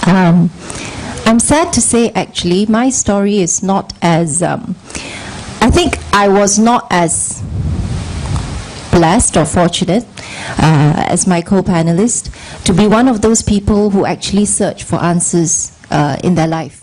Um, I'm sad to say, actually, my story is not as. I think I was not as blessed or fortunate as my co-panelist to be one of those people who actually search for answers in their life.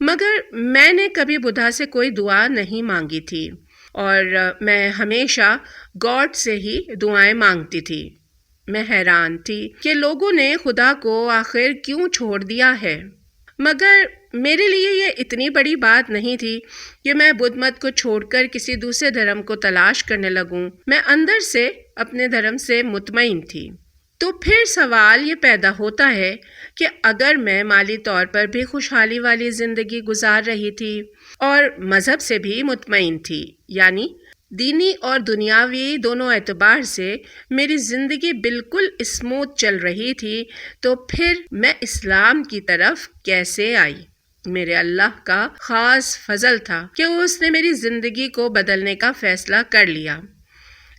مگر میں نے کبھی بدھا سے کوئی دعا نہیں مانگی تھی اور میں ہمیشہ گاڈ سے ہی دعائیں مانگتی تھی۔ میں حیران تھی کہ لوگوں نے خدا کو آخر کیوں چھوڑ دیا ہے، مگر میرے لیے یہ اتنی بڑی بات نہیں تھی کہ میں بدھ مت کو چھوڑ کر کسی دوسرے دھرم کو تلاش کرنے لگوں۔ میں اندر سے اپنے دھرم سے مطمئن تھی۔ تو پھر سوال یہ پیدا ہوتا ہے کہ اگر میں مالی طور پر بھی خوشحالی والی زندگی گزار رہی تھی اور مذہب سے بھی مطمئن تھی، یعنی دینی اور دنیاوی دونوں اعتبار سے میری زندگی بالکل اسموتھ چل رہی تھی، تو پھر میں اسلام کی طرف کیسے آئی؟ میرے اللہ کا خاص فضل تھا کہ اس نے میری زندگی کو بدلنے کا فیصلہ کر لیا۔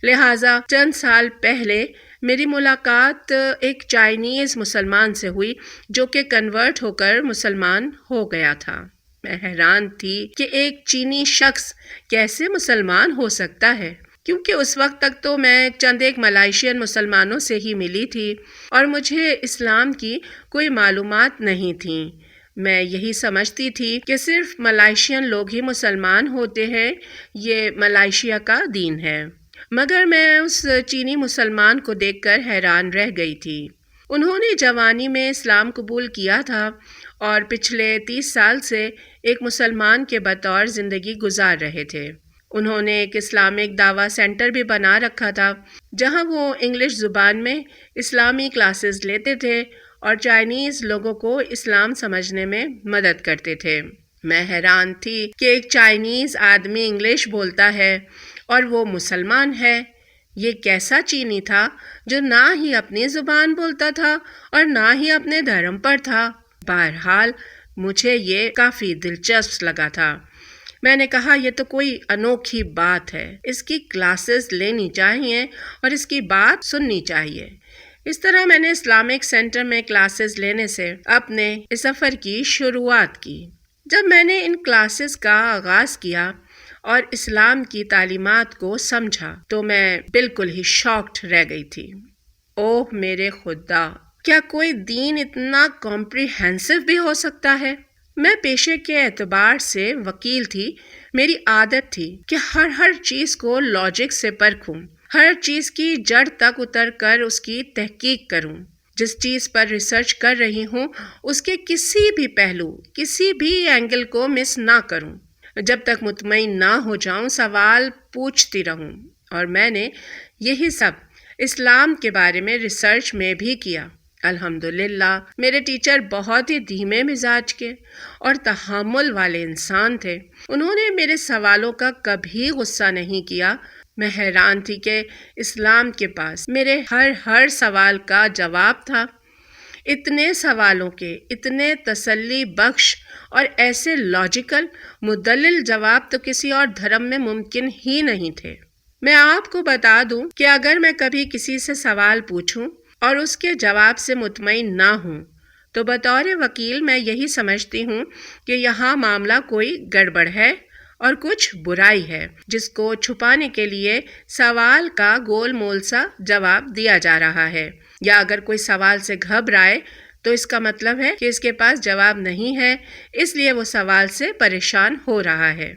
لہٰذا چند سال پہلے میری ملاقات ایک چائنیز مسلمان سے ہوئی جو کہ کنورٹ ہو کر مسلمان ہو گیا تھا۔ میں حیران تھی کہ ایک چینی شخص کیسے مسلمان ہو سکتا ہے، کیونکہ اس وقت تک تو میں چند ایک ملائیشین مسلمانوں سے ہی ملی تھی اور مجھے اسلام کی کوئی معلومات نہیں تھیں۔ میں یہی سمجھتی تھی کہ صرف ملائیشین لوگ ہی مسلمان ہوتے ہیں، یہ ملائیشیا کا دین ہے۔ مگر میں اس چینی مسلمان کو دیکھ کر حیران رہ گئی تھی۔ انہوں نے جوانی میں اسلام قبول کیا تھا اور پچھلے 30 سال سے ایک مسلمان کے بطور زندگی گزار رہے تھے۔ انہوں نے ایک اسلامک دعویٰ سینٹر بھی بنا رکھا تھا جہاں وہ انگلش زبان میں اسلامی کلاسز لیتے تھے اور چائنیز لوگوں کو اسلام سمجھنے میں مدد کرتے تھے۔ میں حیران تھی کہ ایک چائنیز آدمی انگلش بولتا ہے اور وہ مسلمان ہے۔ یہ کیسا چینی تھا جو نہ ہی اپنی زبان بولتا تھا اور نہ ہی اپنے دھرم پر تھا؟ بہرحال مجھے یہ کافی دلچسپ لگا تھا۔ میں نے کہا یہ تو کوئی انوکھی بات ہے، اس کی کلاسز لینی چاہیے اور اس کی بات سننی چاہیے۔ اس طرح میں نے اسلامک سینٹر میں کلاسز لینے سے اپنے اس سفر کی شروعات کی۔ جب میں نے ان کلاسز کا آغاز کیا اور اسلام کی تعلیمات کو سمجھا تو میں بالکل ہی شاکڈ رہ گئی تھی۔ اوہ میرے خدا، کیا کوئی دین اتنا کمپریہنسو بھی ہو سکتا ہے؟ میں پیشے کے اعتبار سے وکیل تھی۔ میری عادت تھی کہ ہر چیز کو لاجک سے پرکھوں، ہر چیز کی جڑ تک اتر کر اس کی تحقیق کروں، جس چیز پر ریسرچ کر رہی ہوں اس کے کسی بھی پہلو، کسی بھی اینگل کو مس نہ کروں۔ جب تک مطمئن نہ ہو جاؤں سوال پوچھتی رہوں، اور میں نے یہی سب اسلام کے بارے میں ریسرچ میں بھی کیا۔ الحمدللہ میرے ٹیچر بہت ہی دھیمے مزاج کے اور تحمل والے انسان تھے۔ انہوں نے میرے سوالوں کا کبھی غصہ نہیں کیا۔ میں حیران تھی کہ اسلام کے پاس میرے ہر سوال کا جواب تھا۔ اتنے سوالوں کے اتنے تسلی بخش اور ایسے لاجیکل مدلل جواب تو کسی اور دھرم میں ممکن ہی نہیں تھے۔ میں آپ کو بتا دوں کہ اگر میں کبھی کسی سے سوال پوچھوں اور اس کے جواب سے مطمئن نہ ہوں تو بطور وکیل میں یہی سمجھتی ہوں کہ یہاں معاملہ کوئی گڑبڑ ہے اور کچھ برائی ہے، جس کو چھپانے کے لیے سوال کا گول مول سا جواب دیا جا رہا ہے، یا اگر کوئی سوال سے گھبرائے تو اس کا مطلب ہے کہ اس کے پاس جواب نہیں ہے، اس لیے وہ سوال سے پریشان ہو رہا ہے۔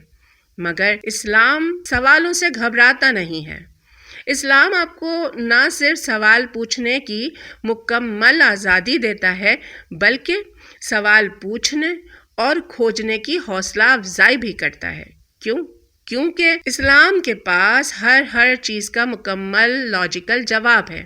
مگر اسلام سوالوں سے گھبراتا نہیں ہے۔ اسلام آپ کو نہ صرف سوال پوچھنے کی مکمل آزادی دیتا ہے بلکہ سوال پوچھنے اور کھوجنے کی حوصلہ افزائی بھی کرتا ہے۔ کیوں؟ کیونکہ اسلام کے پاس ہر چیز کا مکمل لاجیکل جواب ہے،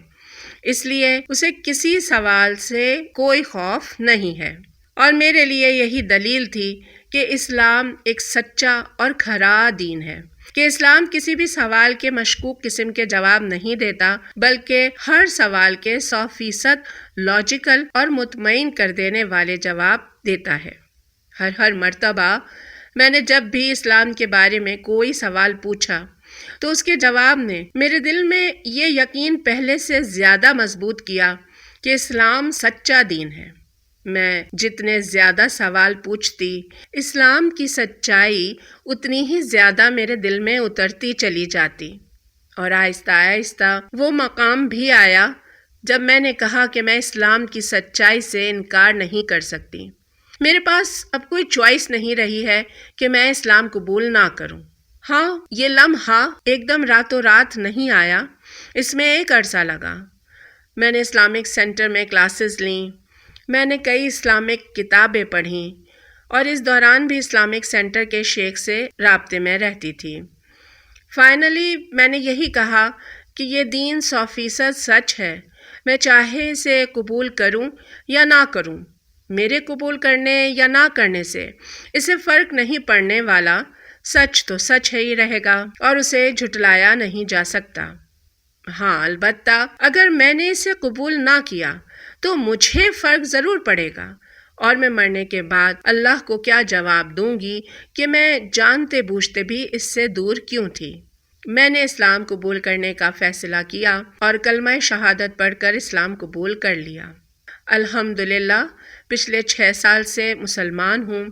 اس لیے اسے کسی سوال سے کوئی خوف نہیں ہے۔ اور میرے لیے یہی دلیل تھی کہ اسلام ایک سچا اور کھرا دین ہے، کہ اسلام کسی بھی سوال کے مشکوک قسم کے جواب نہیں دیتا بلکہ ہر سوال کے 100% لاجیکل اور مطمئن کر دینے والے جواب دیتا ہے۔ ہر مرتبہ میں نے جب بھی اسلام کے بارے میں کوئی سوال پوچھا تو اس کے جواب نے میرے دل میں یہ یقین پہلے سے زیادہ مضبوط کیا کہ اسلام سچا دین ہے۔ میں جتنے زیادہ سوال پوچھتی، اسلام کی سچائی اتنی ہی زیادہ میرے دل میں اترتی چلی جاتی، اور آہستہ آہستہ وہ مقام بھی آیا جب میں نے کہا کہ میں اسلام کی سچائی سے انکار نہیں کر سکتی۔ میرے پاس اب کوئی چوائس نہیں رہی ہے کہ میں اسلام قبول نہ کروں۔ ہاں، یہ لمحہ ایک دم راتوں رات نہیں آیا، اس میں ایک عرصہ لگا۔ میں نے اسلامک سینٹر میں کلاسز لیں، میں نے کئی اسلامک کتابیں پڑھیں اور اس دوران بھی اسلامک سینٹر کے شیخ سے رابطے میں رہتی تھی۔ فائنلی میں نے یہی کہا کہ یہ دین 100% سچ ہے، میں چاہے اسے قبول کروں یا نہ کروں، میرے قبول کرنے یا نہ کرنے سے اسے فرق نہیں پڑنے والا، سچ تو سچ ہی رہے گا اور اسے جھٹلایا نہیں جا سکتا۔ ہاں، البتہ اگر میں نے اسے قبول نہ کیا تو مجھے فرق ضرور پڑے گا، اور میں مرنے کے بعد اللہ کو کیا جواب دوں گی کہ میں جانتے بوجھتے بھی اس سے دور کیوں تھی۔ میں نے اسلام قبول کرنے کا فیصلہ کیا اور کلمہ شہادت پڑھ کر اسلام قبول کر لیا۔ الحمدللہ پچھلے 6 سال سے مسلمان ہوں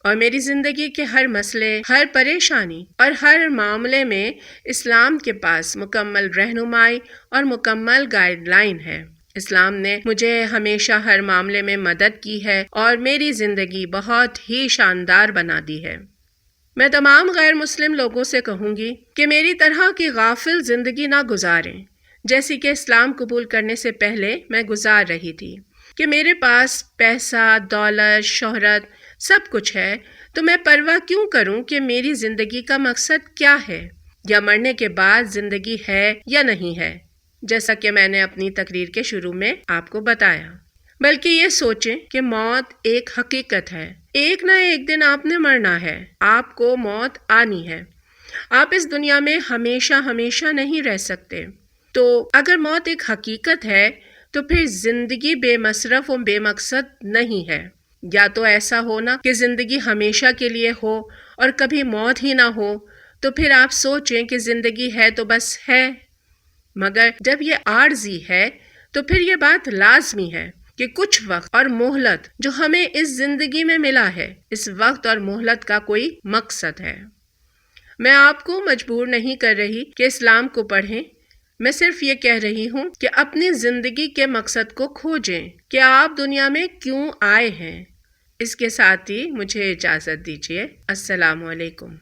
اور میری زندگی کے ہر مسئلے، ہر پریشانی اور ہر معاملے میں اسلام کے پاس مکمل رہنمائی اور مکمل گائیڈ لائن ہے۔ اسلام نے مجھے ہمیشہ ہر معاملے میں مدد کی ہے اور میری زندگی بہت ہی شاندار بنا دی ہے۔ میں تمام غیر مسلم لوگوں سے کہوں گی کہ میری طرح کی غافل زندگی نہ گزاریں، جیسی کہ اسلام قبول کرنے سے پہلے میں گزار رہی تھی، کہ میرے پاس پیسہ، دولت، شہرت سب کچھ ہے تو میں پرواہ کیوں کروں کہ میری زندگی کا مقصد کیا ہے، یا مرنے کے بعد زندگی ہے یا نہیں ہے، جیسا کہ میں نے اپنی تقریر کے شروع میں آپ کو بتایا۔ بلکہ یہ سوچیں کہ موت ایک حقیقت ہے، ایک نہ ایک دن آپ نے مرنا ہے، آپ کو موت آنی ہے، آپ اس دنیا میں ہمیشہ ہمیشہ نہیں رہ سکتے۔ تو اگر موت ایک حقیقت ہے تو پھر زندگی بے مصرف و بے مقصد نہیں ہے۔ یا تو ایسا ہونا کہ زندگی ہمیشہ کے لیے ہو اور کبھی موت ہی نہ ہو، تو پھر آپ سوچیں کہ زندگی ہے تو بس ہے۔ مگر جب یہ عارضی ہے تو پھر یہ بات لازمی ہے کہ کچھ وقت اور مہلت جو ہمیں اس زندگی میں ملا ہے، اس وقت اور مہلت کا کوئی مقصد ہے۔ میں آپ کو مجبور نہیں کر رہی کہ اسلام کو پڑھیں، میں صرف یہ کہہ رہی ہوں کہ اپنی زندگی کے مقصد کو کھوجیں کہ آپ دنیا میں کیوں آئے ہیں۔ اس کے ساتھ ہی مجھے اجازت دیجیے۔ السلام علیکم۔